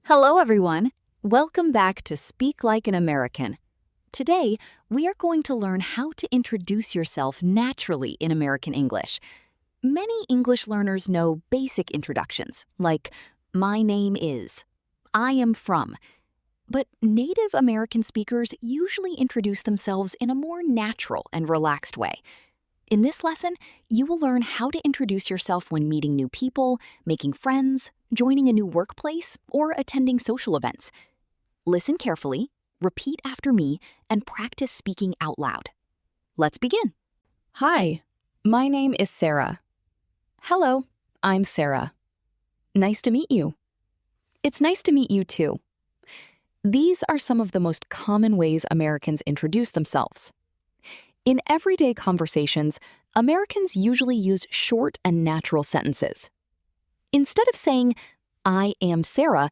Hello, everyone. Welcome back to Speak Like an American. Today, we are going to learn how to introduce yourself naturally in American English. Many English learners know basic introductions, like, my name is, I am from. But native American speakers usually introduce themselves in a more natural and relaxed way. In this lesson, you will learn how to introduce yourself when meeting new people, making friends, joining a new workplace, or attending social events. Listen carefully, repeat after me, and practice speaking out loud. Let's begin. Hi, my name is Sarah. Hello, I'm Sarah. Nice to meet you. It's nice to meet you too. These are some of the most common ways Americans introduce themselves. In everyday conversations, Americans usually use short and natural sentences. Instead of saying, I am Sarah,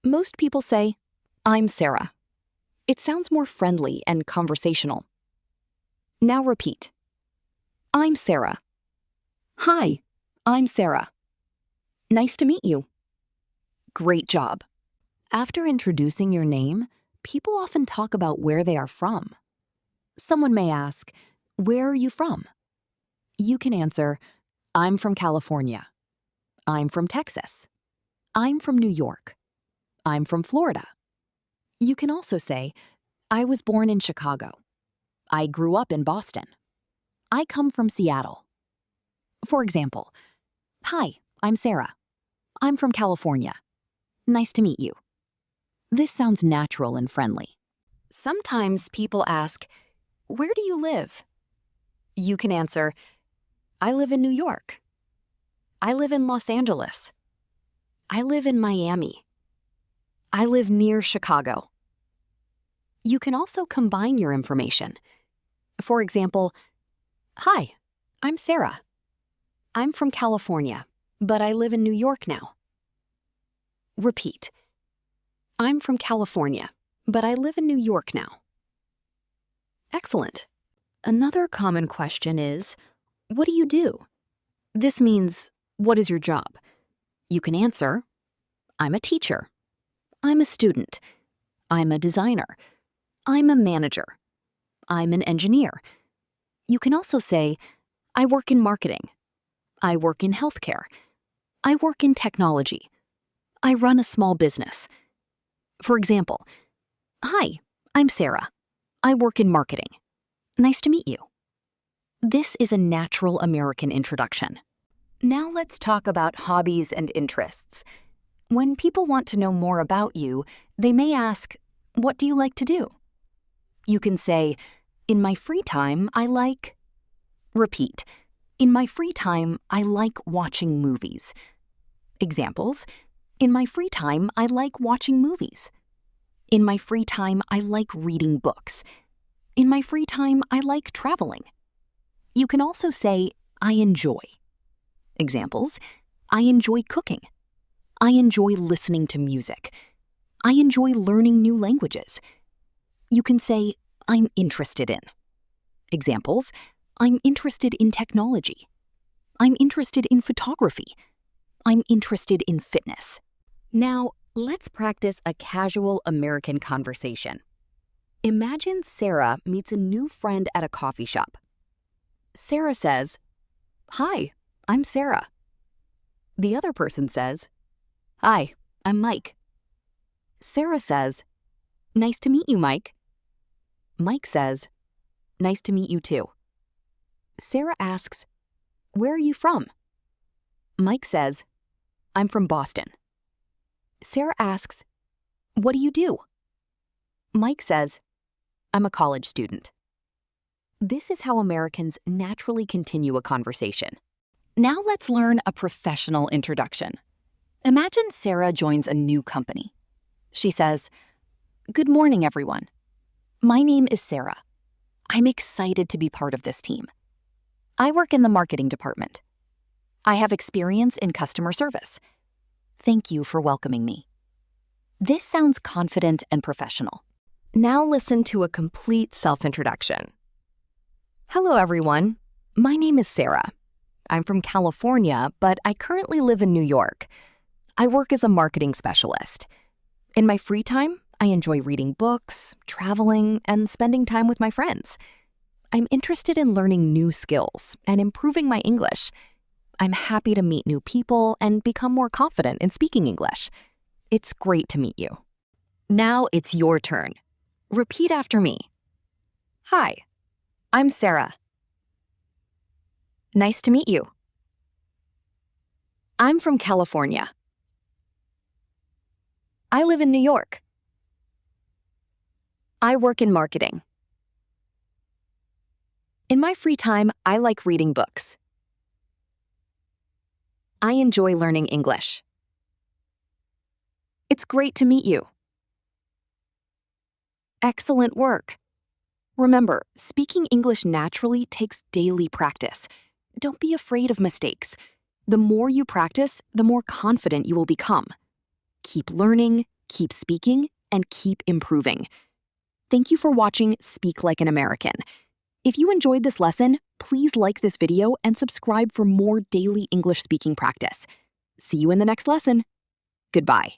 most people say, I'm Sarah. It sounds more friendly and conversational. Now repeat. I'm Sarah. Hi, I'm Sarah. Nice to meet you. Great job. After introducing your name, people often talk about where they are from. Someone may ask, where are you from? You can answer, I'm from California. I'm from Texas. I'm from New York. I'm from Florida. You can also say, I was born in Chicago. I grew up in Boston. I come from Seattle. For example, hi, I'm Sarah. I'm from California. Nice to meet you. This sounds natural and friendly. Sometimes people ask, where do you live? You can answer, I live in New York. I live in Los Angeles. I live in Miami. I live near Chicago. You can also combine your information. For example, hi, I'm Sarah. I'm from California, but I live in New York now. Repeat. I'm from California, but I live in New York now. Excellent. Another common question is, what do you do? This means, what is your job? You can answer, I'm a teacher. I'm a student. I'm a designer. I'm a manager. I'm an engineer. You can also say, I work in marketing. I work in healthcare. I work in technology. I run a small business. For example, hi, I'm Sarah. I work in marketing. Nice to meet you. This is a natural American introduction. Now let's talk about hobbies and interests. When people want to know more about you, they may ask, what do you like to do? You can say, in my free time, I like... Repeat. In my free time, I like watching movies. Examples. In my free time, I like watching movies. In my free time, I like reading books. In my free time, I like traveling. You can also say, I enjoy. Examples. I enjoy cooking. I enjoy listening to music. I enjoy learning new languages. You can say, I'm interested in. Examples. I'm interested in technology. I'm interested in photography. I'm interested in fitness. Now, let's practice a casual American conversation. Imagine Sarah meets a new friend at a coffee shop. Sarah says, hi, I'm Sarah. The other person says, hi, I'm Mike. Sarah says, nice to meet you, Mike. Mike says, nice to meet you too. Sarah asks, where are you from? Mike says, I'm from Boston. Sarah asks, what do you do? Mike says, I'm a college student. This is how Americans naturally continue a conversation. Now let's learn a professional introduction. Imagine Sarah joins a new company. She says, good morning, everyone. My name is Sarah. I'm excited to be part of this team. I work in the marketing department. I have experience in customer service. Thank you for welcoming me. This sounds confident and professional. Now listen to a complete self-introduction. Hello, everyone. My name is Sarah. I'm from California, but I currently live in New York. I work as a marketing specialist. In my free time, I enjoy reading books, traveling, and spending time with my friends. I'm interested in learning new skills and improving my English. I'm happy to meet new people and become more confident in speaking English. It's great to meet you. Now it's your turn. Repeat after me. Hi, I'm Sarah. Nice to meet you. I'm from California. I live in New York. I work in marketing. In my free time, I like reading books. I enjoy learning English. It's great to meet you. Excellent work. Remember, speaking English naturally takes daily practice. Don't be afraid of mistakes. The more you practice, the more confident you will become. Keep learning, keep speaking, and keep improving. Thank you for watching Speak Like an American. If you enjoyed this lesson, please like this video and subscribe for more daily English speaking practice. See you in the next lesson. Goodbye.